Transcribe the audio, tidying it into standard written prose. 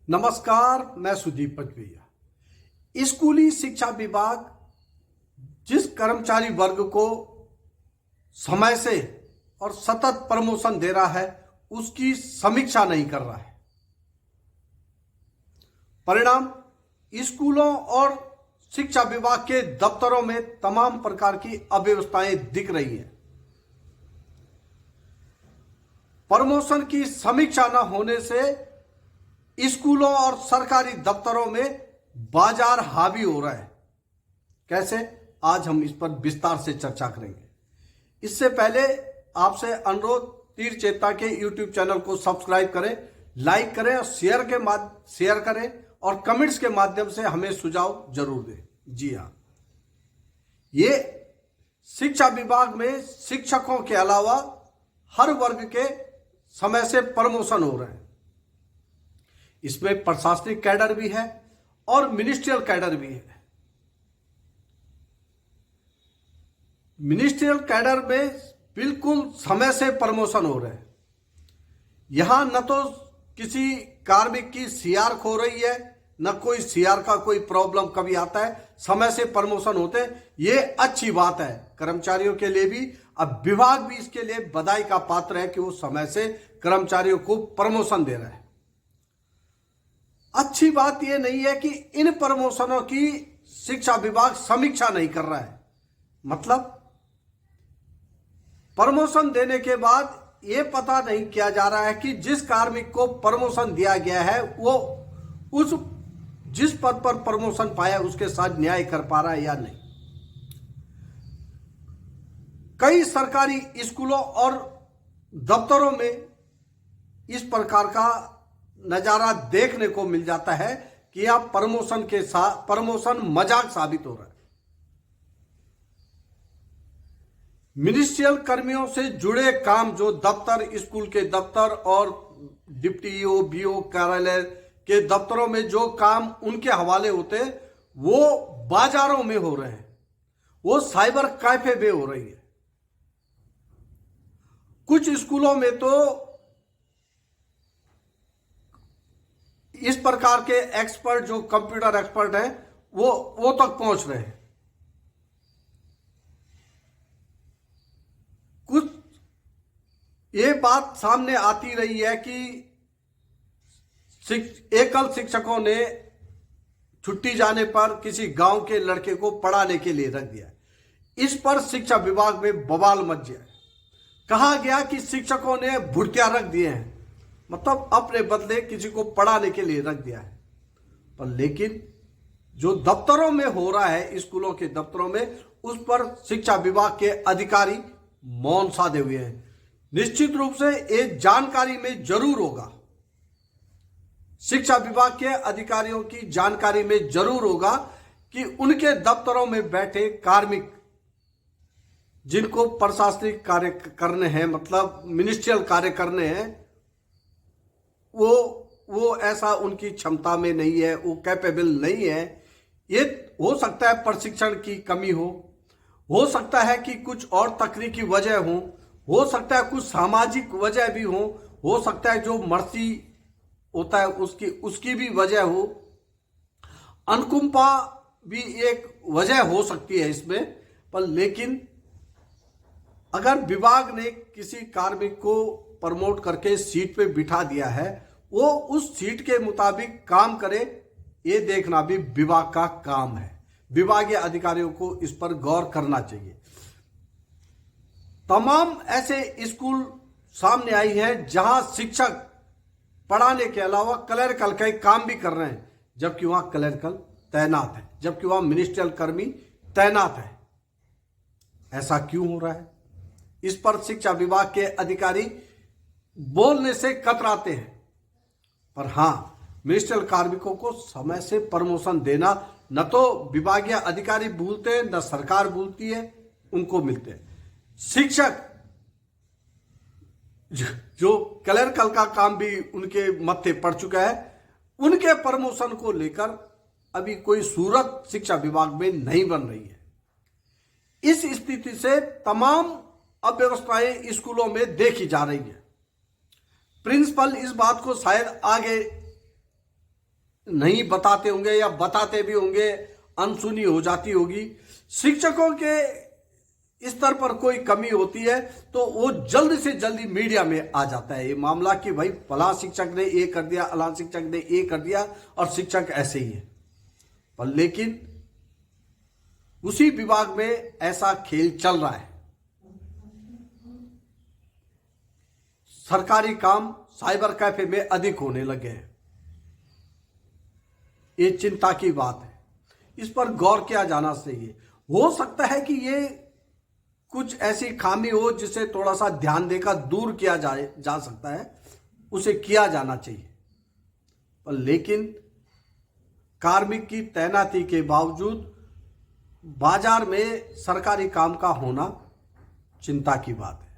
नमस्कार, मैं सुदीप पचवैया। स्कूली शिक्षा विभाग जिस कर्मचारी वर्ग को समय से और सतत प्रमोशन दे रहा है उसकी समीक्षा नहीं कर रहा है। परिणाम स्कूलों और शिक्षा विभाग के दफ्तरों में तमाम प्रकार की अव्यवस्थाएं दिख रही हैं। प्रमोशन की समीक्षा न होने से स्कूलों और सरकारी दफ्तरों में बाजार हावी हो रहा है। कैसे? आज हम इस पर विस्तार से चर्चा करेंगे। इससे पहले आपसे अनुरोध, तीर चेता के यूट्यूब चैनल को सब्सक्राइब करें, लाइक करें और शेयर करें और कमेंट्स के माध्यम से हमें सुझाव जरूर दें। जी हाँ, ये शिक्षा विभाग में शिक्षकों के अलावा हर वर्ग के समय से प्रमोशन हो रहे हैं। इसमें प्रशासनिक कैडर भी है और मिनिस्ट्रियल कैडर भी है। मिनिस्ट्रियल कैडर में बिल्कुल समय से प्रमोशन हो रहे हैं। यहां न तो किसी कार्मिक की सीआर खो रही है, न कोई सीआर का कोई प्रॉब्लम कभी आता है, समय से प्रमोशन होते हैं। ये अच्छी बात है कर्मचारियों के लिए भी। अब विभाग भी इसके लिए बधाई का पात्र है कि वो समय से कर्मचारियों को प्रमोशन दे रहा है। अच्छी बात यह नहीं है कि इन प्रमोशनों की शिक्षा विभाग समीक्षा नहीं कर रहा है। मतलब प्रमोशन देने के बाद यह पता नहीं किया जा रहा है कि जिस कार्मिक को प्रमोशन दिया गया है वो उस जिस पद पर प्रमोशन पाया उसके साथ न्याय कर पा रहा है या नहीं। कई सरकारी स्कूलों और दफ्तरों में इस प्रकार का नजारा देखने को मिल जाता है कि अब प्रमोशन मजाक साबित हो रहा है। मिनिस्ट्रियल कर्मियों से जुड़े काम जो दफ्तर, स्कूल के दफ्तर और डिप्टी ईओ, बीओ कार्यालय के दफ्तरों में जो काम उनके हवाले होते हैं वो बाजारों में हो रहे हैं, वो साइबर कैफे में हो रही है। कुछ स्कूलों में तो इस प्रकार के एक्सपर्ट जो कंप्यूटर एक्सपर्ट हैं वो तक पहुंच रहे हैं। कुछ ये बात सामने आती रही है कि एकल शिक्षकों ने छुट्टी जाने पर किसी गांव के लड़के को पढ़ाने के लिए रख दिया। इस पर शिक्षा विभाग में बवाल मच गया। कहा गया कि शिक्षकों ने भुर्तियां रख दिए हैं, मतलब अपने बदले किसी को पढ़ाने के लिए रख दिया है। पर लेकिन जो दफ्तरों में हो रहा है, स्कूलों के दफ्तरों में, उस पर शिक्षा विभाग के अधिकारी मौन साधे हुए हैं। निश्चित रूप से ये जानकारी में जरूर होगा, शिक्षा विभाग के अधिकारियों की जानकारी में जरूर होगा कि उनके दफ्तरों में बैठे कार्मिक जिनको प्रशासनिक कार्य करने हैं, मतलब मिनिस्ट्रियल कार्य करने हैं, वो ऐसा उनकी क्षमता में नहीं है, वो कैपेबल नहीं है। ये हो सकता है प्रशिक्षण की कमी हो सकता है कि कुछ और तकनीकी वजह हो सकता है कुछ सामाजिक वजह भी हो सकता है जो मर्सी होता है उसकी भी वजह हो, अनुकंपा भी एक वजह हो सकती है इसमें। पर लेकिन अगर विभाग ने किसी कार्मिक को प्रमोट करके सीट पे बिठा दिया है, वो उस सीट के मुताबिक काम करे, ये देखना भी विभाग का काम है। विभागीय अधिकारियों को इस पर गौर करना चाहिए। तमाम ऐसे स्कूल सामने आई हैं जहां शिक्षक पढ़ाने के अलावा क्लर्कल के काम भी कर रहे हैं, जबकि वहां क्लर्कल तैनात है, जबकि वहां मिनिस्ट्रियल कर्मी तैनात है। ऐसा क्यों हो रहा है? इस पर शिक्षा विभाग के अधिकारी बोलने से कतराते हैं। पर हां, मिनिस्ट्रियल कार्मिकों को समय से प्रमोशन देना न तो विभागीय अधिकारी भूलते हैं, न सरकार भूलती है, उनको मिलते हैं। शिक्षक जो क्लर्कल का काम भी उनके मत्थे पड़ चुका है, उनके प्रमोशन को लेकर अभी कोई सूरत शिक्षा विभाग में नहीं बन रही है। इस स्थिति से तमाम अव्यवस्थाएं स्कूलों में देखी जा रही है। प्रिंसिपल इस बात को शायद आगे नहीं बताते होंगे या बताते भी होंगे, अनसुनी हो जाती होगी। शिक्षकों के स्तर पर कोई कमी होती है तो वो जल्द से जल्दी मीडिया में आ जाता है ये मामला कि भाई फला शिक्षक ने ये कर दिया, अला शिक्षक ने ये कर दिया और शिक्षक ऐसे ही है। पर लेकिन उसी विभाग में ऐसा खेल चल रहा है। सरकारी काम साइबर कैफे में अधिक होने लगे हैं। ये चिंता की बात है, इस पर गौर किया जाना चाहिए। हो सकता है कि ये कुछ ऐसी खामी हो जिसे थोड़ा सा ध्यान देकर दूर किया जा सकता है, उसे किया जाना चाहिए। पर लेकिन कार्मिक की तैनाती के बावजूद बाजार में सरकारी काम का होना चिंता की बात है।